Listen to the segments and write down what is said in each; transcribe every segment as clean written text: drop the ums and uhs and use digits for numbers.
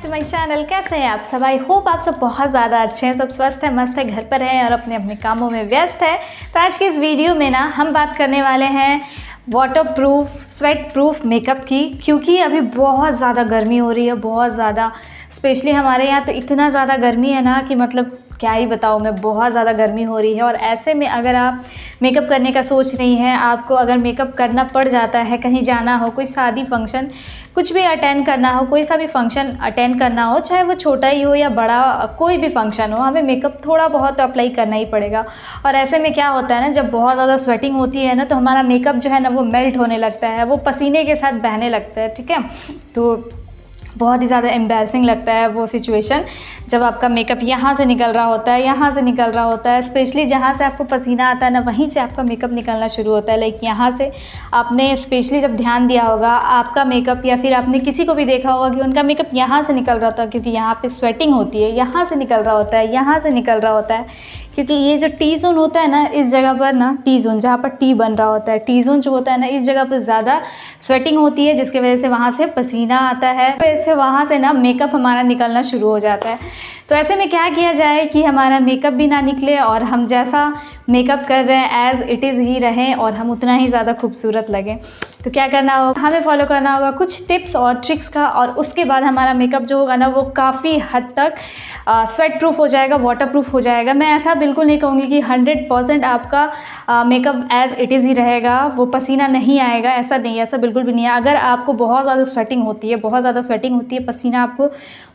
To my channel. कैसे हैं आप सब? आई होप आप सब बहुत ज़्यादा अच्छे हैं, सब स्वस्थ हैं, मस्त है, घर पर हैं और अपने अपने कामों में व्यस्त है। तो आज की इस वीडियो में ना हम बात करने वाले हैं water proof sweat proof makeup की, क्योंकि अभी बहुत ज़्यादा गर्मी हो रही है, बहुत ज़्यादा। स्पेशली हमारे यहाँ तो इतना ज़्यादा गर्मी है ना कि मतलब क्या ही बताऊँ मैं, बहुत ज़्यादा गर्मी हो रही है। और ऐसे में अगर आप मेकअप करने का सोच रही हैं, आपको अगर मेकअप करना पड़ जाता है, कहीं जाना हो, कोई शादी फंक्शन कुछ भी अटेंड करना हो, कोई सा भी फंक्शन अटेंड करना हो, चाहे वो छोटा ही हो या बड़ा, कोई भी फंक्शन हो, हमें मेकअप थोड़ा बहुत तो अप्लाई करना ही पड़ेगा। और ऐसे में क्या होता है ना, जब बहुत ज़्यादा स्वेटिंग होती है ना, तो हमारा मेकअप जो है ना वो मेल्ट होने लगता है, वो पसीने के साथ बहने लगता है। ठीक है, तो बहुत ही ज़्यादा एम्बैरसिंग लगता है वो सिचुएशन, जब आपका मेकअप यहाँ से निकल रहा होता है, यहाँ से निकल रहा होता है। स्पेशली जहाँ से आपको पसीना आता है ना, वहीं से आपका मेकअप निकलना शुरू होता है। लाइक यहाँ से आपने स्पेशली जब ध्यान दिया होगा, आपका मेकअप या फिर आपने किसी को भी देखा होगा कि उनका मेकअप यहाँ से निकल रहा था, क्योंकि यहाँ पे स्वेटिंग होती है, यहाँ से निकल रहा होता है, यहाँ से निकल रहा होता है। क्योंकि ये जो टी जोन होता है ना, इस जगह पर ना, टी जोन जहाँ पर टी बन रहा होता है, टी जोन जो होता है ना, इस जगह पर ज़्यादा स्वेटिंग होती है, जिसकी वजह से वहाँ से पसीना आता है, वैसे वहाँ से ना मेकअप हमारा निकलना शुरू हो जाता है। तो ऐसे में क्या किया जाए कि हमारा मेकअप भी ना निकले और हम जैसा मेकअप कर रहे हैं एज़ इट इज़ ही रहें और हम उतना ही ज़्यादा खूबसूरत लगें। तो क्या करना होगा, हमें फॉलो करना होगा कुछ टिप्स और ट्रिक्स का, और उसके बाद हमारा मेकअप जो होगा ना वो काफ़ी हद तक स्वेट प्रूफ हो जाएगा, वाटर प्रूफ हो जाएगा। मैं ऐसा बिल्कुल नहीं कहूँगी कि 100% आपका मेकअप एज़ इट इज़ ही रहेगा, वो पसीना नहीं आएगा, ऐसा नहीं है, ऐसा बिल्कुल भी नहीं है। अगर आपको बहुत ज़्यादा स्वेटिंग होती है, बहुत ज़्यादा स्वेटिंग होती है, पसीना आपको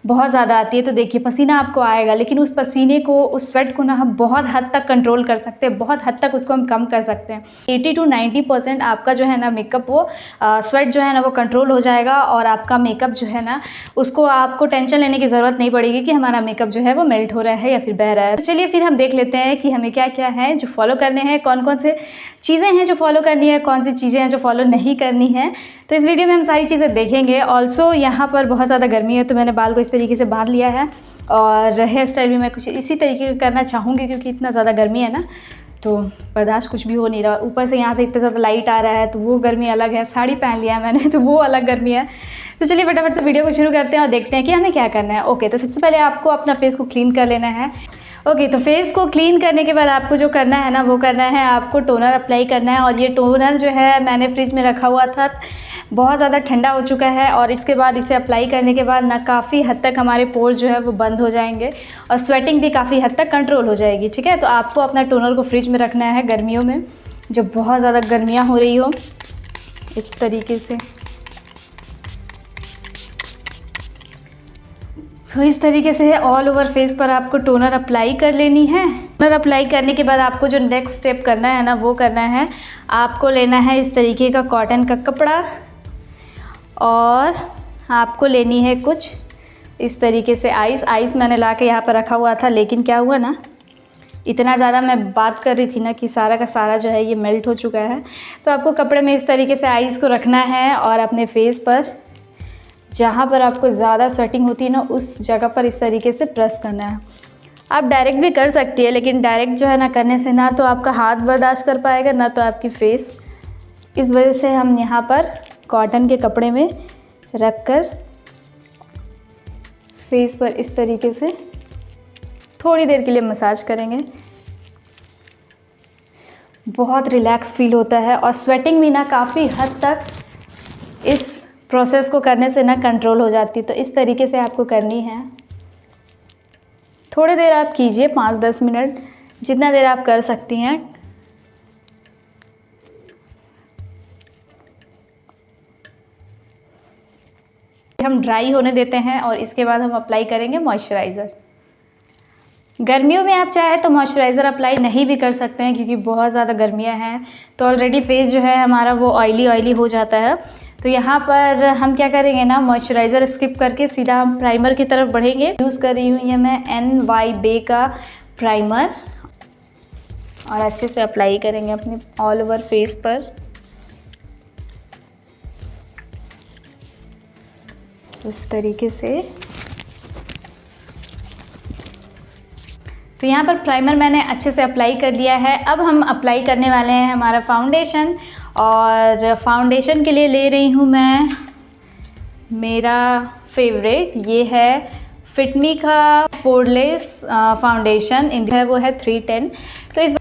बहुत ज़्यादा आती है, तो देखिए पसीना आपको आएगा, लेकिन उस पसीने को, उस स्वेट को ना हम बहुत हद तक कंट्रोल कर सकते हैं, बहुत हद तक उसको हम कम कर सकते हैं। 80 to 90% आपका जो है ना मेकअप, वो स्वेट जो है ना वो कंट्रोल हो जाएगा, और आपका मेकअप जो है ना उसको आपको टेंशन लेने की ज़रूरत नहीं पड़ेगी कि हमारा मेकअप जो है वो मेल्ट हो रहा है या फिर बह रहा है। तो चलिए फिर हम देख लेते हैं कि हमें क्या क्या है जो फॉलो करने हैं, कौन कौन से चीज़ें हैं जो फॉलो करनी है, कौन सी चीज़ें हैं जो फॉलो नहीं करनी है। तो इस वीडियो में हम सारी चीज़ें देखेंगे। ऑल्सो यहाँ पर बहुत ज़्यादा गर्मी है, तो मैंने बाल को इस तरीके से बांध लिया है, और हेयर स्टाइल भी मैं कुछ इसी तरीके का करना चाहूँगी, क्योंकि इतना ज़्यादा गर्मी है ना, तो बर्दाश्त कुछ भी हो नहीं रहा। ऊपर से यहाँ से इतना ज़्यादा लाइट आ रहा है, तो वो गर्मी अलग है। साड़ी पहन लिया है मैंने, तो वो अलग गर्मी है। तो चलिए फटाफट से वीडियो को शुरू करते हैं और देखते हैं कि हमें क्या करना है। ओके, तो सबसे पहले आपको अपना फेस को क्लीन कर लेना है। ओके, तो फेस को क्लीन करने के बाद आपको जो करना है ना, वो करना है, आपको टोनर अप्लाई करना है। और ये टोनर जो है मैंने फ्रिज में रखा हुआ था, बहुत ज़्यादा ठंडा हो चुका है, और इसके बाद इसे अप्लाई करने के बाद ना काफ़ी हद तक हमारे पोर्स जो है वो बंद हो जाएंगे, और स्वेटिंग भी काफ़ी हद तक कंट्रोल हो जाएगी। ठीक है, तो आपको अपना टोनर को फ्रिज में रखना है गर्मियों में, जब बहुत ज़्यादा गर्मियाँ हो रही हो, इस तरीके से। तो इस तरीके से ऑल ओवर फेस पर आपको टोनर अप्लाई कर लेनी है। टोनर अप्लाई करने के बाद आपको जो नेक्स्ट स्टेप करना है ना, वो करना है, आपको लेना है इस तरीके का कॉटन का कपड़ा, और आपको लेनी है कुछ इस तरीके से आइस मैंने ला के यहाँ पर रखा हुआ था, लेकिन क्या हुआ ना, इतना ज़्यादा मैं बात कर रही थी ना कि सारा का सारा जो है ये मेल्ट हो चुका है। तो आपको कपड़े में इस तरीके से आइस को रखना है, और अपने फेस पर जहाँ पर आपको ज़्यादा स्वेटिंग होती है ना, उस जगह पर इस तरीके से प्रेस करना है। आप डायरेक्ट भी कर सकती है, लेकिन डायरेक्ट जो है ना करने से ना तो आपका हाथ बर्दाश्त कर पाएगा, ना तो आपकी फेस। इस वजह से हम यहाँ पर कॉटन के कपड़े में रख कर फेस पर इस तरीके से थोड़ी देर के लिए मसाज करेंगे। बहुत रिलैक्स फील होता है, और स्वेटिंग भी ना काफ़ी हद तक इस प्रोसेस को करने से ना कंट्रोल हो जाती है। तो इस तरीके से आपको करनी है। थोड़ी देर आप कीजिए, 5-10 मिनट, जितना देर आप कर सकती हैं। हम ड्राई होने देते हैं, और इसके बाद हम अप्लाई करेंगे मॉइस्चराइज़र। गर्मियों में आप चाहे तो मॉइस्चराइज़र अप्लाई नहीं भी कर सकते हैं, क्योंकि बहुत ज़्यादा गर्मियाँ हैं, तो ऑलरेडी फेस जो है हमारा वो ऑयली हो जाता है। तो यहाँ पर हम क्या करेंगे ना, मॉइस्चराइज़र स्किप करके सीधा हम प्राइमर की तरफ बढ़ेंगे। यूज़ कर रही हूँ ये मैं NYBE का प्राइमर, और अच्छे से अप्लाई करेंगे अपने ऑल ओवर फेस पर। इस तरीके से। तो यहाँ पर प्राइमर मैंने अच्छे से अप्लाई कर लिया है। अब हम अप्लाई करने वाले हैं हमारा फाउंडेशन, और फाउंडेशन के लिए ले रही हूँ मैं मेरा फेवरेट, ये है फिटमी का पोरलेस फाउंडेशन, है वो है 310। तो इस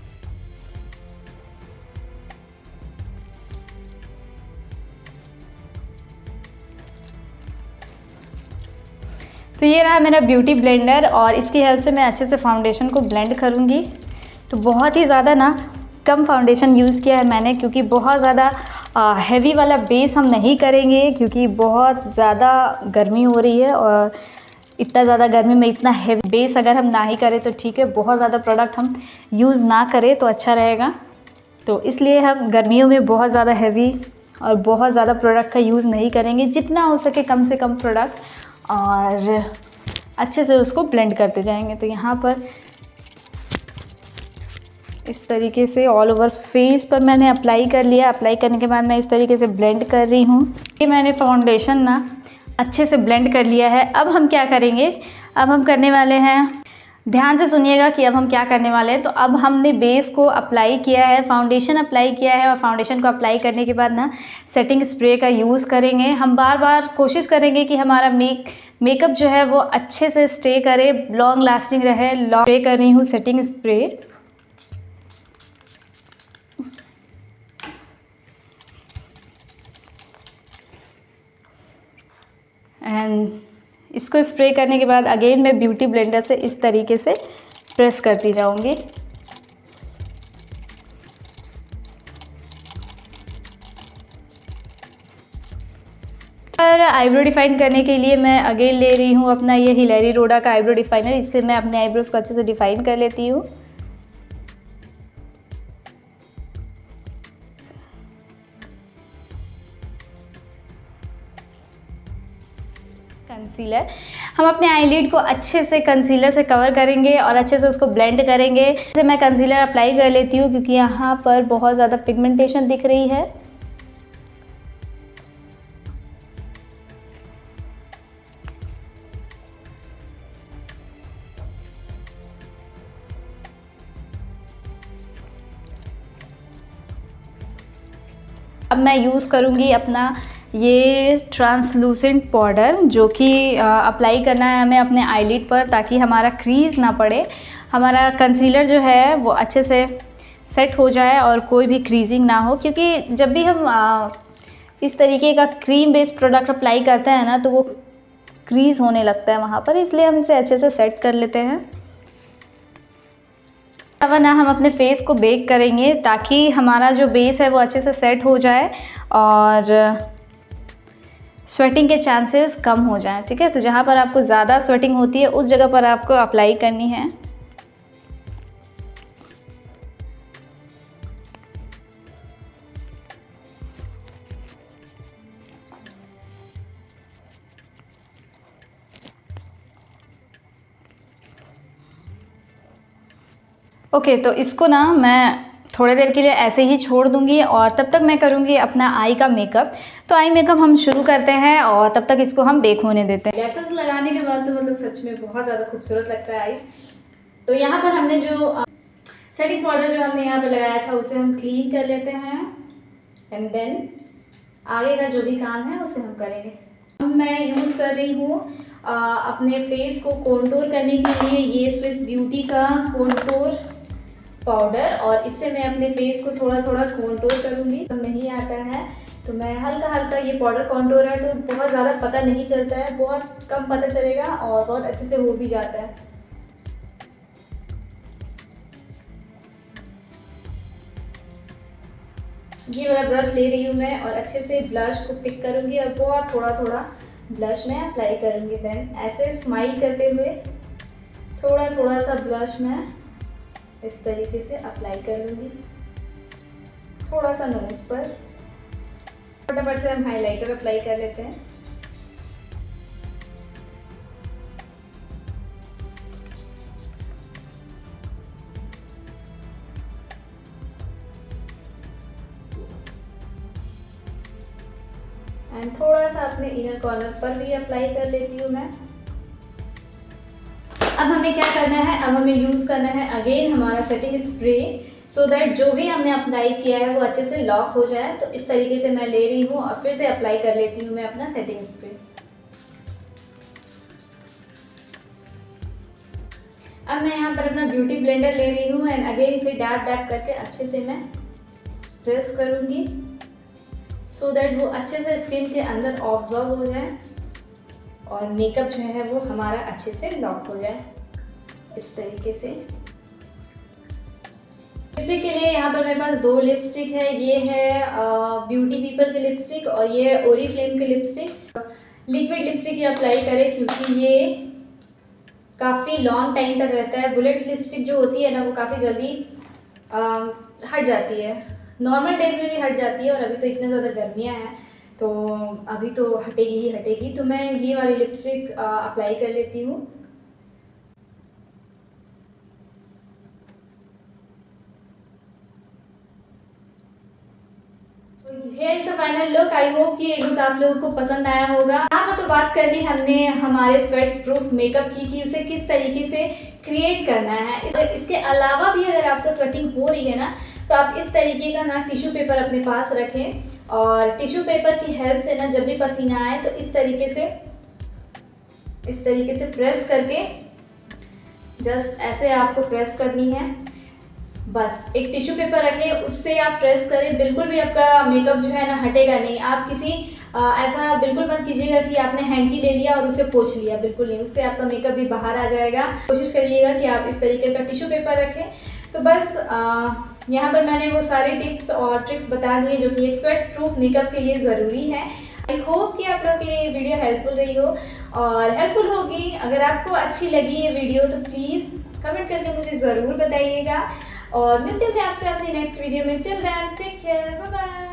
तो ये रहा मेरा ब्यूटी ब्लेंडर और इसकी हेल्प से मैं अच्छे से फाउंडेशन को ब्लेंड करूँगी। तो बहुत ही ज़्यादा ना कम फाउंडेशन यूज़ किया है मैंने, क्योंकि बहुत ज़्यादा हैवी वाला बेस हम नहीं करेंगे, क्योंकि बहुत ज़्यादा गर्मी हो रही है और इतना ज़्यादा गर्मी में इतना हैवी बेस अगर हम ना ही करें तो ठीक है, बहुत ज़्यादा प्रोडक्ट हम यूज़ ना करें तो अच्छा रहेगा। तो इसलिए हम गर्मियों में बहुत ज़्यादा हैवी और बहुत ज़्यादा प्रोडक्ट का यूज़ नहीं करेंगे, जितना हो सके कम से कम प्रोडक्ट, और अच्छे से उसको ब्लेंड करते जाएंगे। तो यहाँ पर इस तरीके से ऑल ओवर फेस पर मैंने अप्लाई कर लिया। अप्लाई करने के बाद मैं इस तरीके से ब्लेंड कर रही हूँ। ये मैंने फाउंडेशन ना अच्छे से ब्लेंड कर लिया है। अब हम क्या करेंगे, अब हम करने वाले हैं, ध्यान से सुनिएगा कि अब हम क्या करने वाले हैं। तो अब हमने बेस को अप्लाई किया है, फाउंडेशन अप्लाई किया है, और फाउंडेशन को अप्लाई करने के बाद ना सेटिंग स्प्रे का यूज़ करेंगे। हम बार बार कोशिश करेंगे कि हमारा मेकअप जो है वो अच्छे से स्टे करे, लॉन्ग लास्टिंग रहे। स्प्रे कर रही हूँ सेटिंग स्प्रे। एंड इसको स्प्रे करने के बाद अगेन मैं ब्यूटी ब्लेंडर से इस तरीके से प्रेस करती जाऊंगी। और आईब्रो डिफाइन करने के लिए मैं अगेन ले रही हूँ अपना ये हिलेरी रोडा का आईब्रो डिफाइनर। इससे मैं अपने आईब्रोज को अच्छे से डिफाइन कर लेती हूँ। कंसीलर, हम अपने आईलिड को अच्छे से कंसीलर से कवर करेंगे और अच्छे से उसको ब्लेंड करेंगे। जैसे मैं कंसीलर अप्लाई कर लेती हूँ क्योंकि यहाँ पर बहुत ज़्यादा पिगमेंटेशन दिख रही है। अब मैं यूज़ करूँगी अपना ये ट्रांसलूसेंट पाउडर, जो कि अप्लाई करना है हमें अपने आईलिड पर, ताकि हमारा क्रीज ना पड़े, हमारा कंसीलर जो है वो अच्छे से सेट हो जाए और कोई भी क्रीजिंग ना हो। क्योंकि जब भी हम इस तरीके का क्रीम बेस्ड प्रोडक्ट अप्लाई करते हैं ना, तो वो क्रीज होने लगता है वहाँ पर, इसलिए हम इसे अच्छे से सेट कर लेते हैं। अब ना हम अपने फेस को बेक करेंगे ताकि हमारा जो बेस है वो अच्छे से सेट हो जाए और स्वेटिंग के चांसेस कम हो जाएं। ठीक है, तो जहाँ पर आपको ज़्यादा स्वेटिंग होती है उस जगह पर आपको अप्लाई करनी है। ओके, तो इसको ना मैं थोड़ी देर के लिए ऐसे ही छोड़ दूंगी और तब तक मैं करूंगी अपना आई का मेकअप। तो आई मेकअप हम शुरू करते हैं और तब तक इसको हम बेक होने देते हैं। लैशेस लगाने के बाद तो मतलब सच में बहुत ज़्यादा खूबसूरत लगता है आईज। तो यहाँ पर हमने जो सेटिंग पाउडर जो हमने यहाँ पर लगाया था उसे हम क्लीन कर लेते हैं एंड देन आगे का जो भी काम है उसे हम करेंगे। मैं यूज़ कर रही हूँ अपने फेस को कॉन्टूर करने के लिए ये स्विस ब्यूटी का कॉन्टूर पाउडर, और इससे मैं अपने फेस को थोड़ा थोड़ा कॉन्टूर करूँगी। तो नहीं आता है तो मैं हल्का हल्का, ये पाउडर कॉन्टूर है तो बहुत ज़्यादा पता नहीं चलता है, बहुत कम पता चलेगा और बहुत अच्छे से हो भी जाता है। ये वाला ब्रश ले रही हूँ मैं और अच्छे से ब्लश को पिक करूँगी और बहुत थोड़ा थोड़ा ब्लश में अप्लाई करूँगी। देन ऐसे स्माइल करते हुए थोड़ा थोड़ा सा ब्लश में इस तरीके से अप्लाई कर लूँगी, थोड़ा सा नोज पर। फटाफट से हम हाइलाइटर अप्लाई कर लेते हैं। एंड थोड़ा सा अपने इनर कॉर्नर पर भी अप्लाई कर लेती हूँ मैं। अब हमें क्या करना है, अब हमें यूज़ करना है अगेन हमारा सेटिंग स्प्रे, सो दैट जो भी हमने अप्लाई किया है वो अच्छे से लॉक हो जाए। तो इस तरीके से मैं ले रही हूँ और फिर से अप्लाई कर लेती हूँ मैं अपना सेटिंग स्प्रे। अब मैं यहाँ पर अपना ब्यूटी ब्लेंडर ले रही हूँ एंड अगेन इसे डैब डैब करके अच्छे से मैं प्रेस करूँगी सो दैट वो अच्छे से स्किन के अंदर ऑब्जॉर्व हो जाए और मेकअप जो है वो हमारा अच्छे से लॉक हो जाए इस तरीके से। लिपस्टिक के लिए यहाँ पर मेरे पास 2 लिपस्टिक है। ये है ब्यूटी पीपल की लिपस्टिक और ये है ओरिफ्लेम की लिपस्टिक। लिक्विड लिपस्टिक ही अप्लाई करें क्योंकि ये काफ़ी लॉन्ग टाइम तक रहता है। बुलेट लिपस्टिक जो होती है ना वो काफ़ी जल्दी हट जाती है, नॉर्मल डेज में भी हट जाती है और अभी तो इतने ज़्यादा गर्मियाँ हैं तो अभी तो हटेगी ही हटेगी। तो मैं ये वाली लिपस्टिक अप्लाई कर लेती हूँ। Here is the final look. I hope कि ये लुक आप लोगों को पसंद आया होगा। यहाँ पर तो बात कर ली हमने हमारे स्वेट प्रूफ मेकअप की कि उसे किस तरीके से क्रिएट करना है। इसके अलावा भी अगर आपको स्वेटिंग हो रही है ना तो आप इस तरीके का ना टिश्यू पेपर अपने पास रखें और टिश्यू पेपर की हेल्प से ना जब भी पसीना आए तो इस तरीके से प्रेस करके जस्ट ऐसे आपको प्रेस करनी है। बस एक टिश्यू पेपर रखें, उससे आप प्रेस करें, बिल्कुल भी आपका मेकअप जो है ना हटेगा नहीं। आप किसी ऐसा बिल्कुल मत कीजिएगा कि आपने हैंकी ले लिया और उसे पोंछ लिया, बिल्कुल नहीं, उससे आपका मेकअप भी बाहर आ जाएगा। कोशिश करिएगा कि आप इस तरीके का टिश्यू पेपर रखें। तो बस यहाँ पर मैंने वो सारे टिप्स और ट्रिक्स बता दिए जो कि एक स्वेट प्रूफ मेकअप के लिए ज़रूरी है। आई होप कि आप लोगों के लिए ये वीडियो हेल्पफुल रही हो और हेल्पफुल होगी। अगर आपको अच्छी लगी ये वीडियो तो प्लीज़ कमेंट करके मुझे ज़रूर बताइएगा और मिलते हैं आपसे अपनी नेक्स्ट वीडियो में। Till then take care, bye bye.